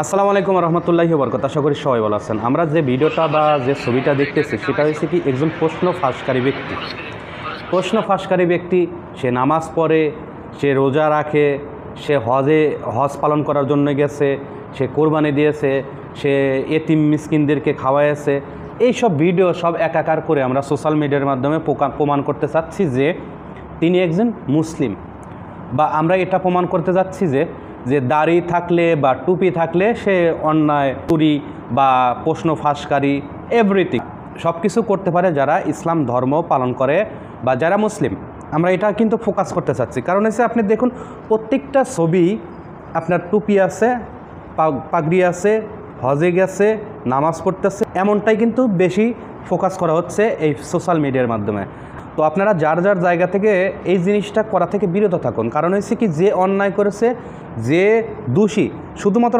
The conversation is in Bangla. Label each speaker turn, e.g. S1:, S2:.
S1: আসসালামু আলাইকুম রহমতুল্লাহি ওয়া বারাকাতুহু। আশা করি সবাই ভালো আছেন। আমরা যে ভিডিওটা বা যে ছবিটা দেখতেছি সেটা হচ্ছে কি একজন প্রশ্ন ফাঁসকারী ব্যক্তি। সে নামাজ পড়ে, সে রোজা রাখে, সে হজ পালন করার জন্য গেছে, সে কোরবানি দিয়েছে, সে এতিম মিসকিনদেরকে খাওয়াইছে। এইসব ভিডিও সব একাকার করে আমরা সোশ্যাল মিডিয়ার মাধ্যমে প্রমাণ করতে চাচ্ছি যে তিনি একজন মুসলিম, বা আমরা এটা প্রমাণ করতে যাচ্ছি যে দাড়ি থাকলে বা টুপি থাকলে সে অন্যায় চুরি বা প্রশ্ন ফাঁসকারী এভরিথিং সব কিছু করতে পারে যারা ইসলাম ধর্ম পালন করে বা যারা মুসলিম। আমরা এটা কিন্তু ফোকাস করতে চাচ্ছি, কারণ হচ্ছে আপনি দেখুন প্রত্যেকটা ছবি আপনার টুপি আছে, পাগড়ি আছে, হজে গেছে, নামাজ পড়তেছে, এমনটাই কিন্তু বেশি ফোকাস করা হচ্ছে এই সোশ্যাল মিডিয়ার মাধ্যমে। তো আপনারা যার যার জায়গা থেকে এই জিনিসটা করা থেকে বিরত থাকুন, কারণ হচ্ছে কি যে অন্যায় করেছে, যে দোষী, শুধুমাত্র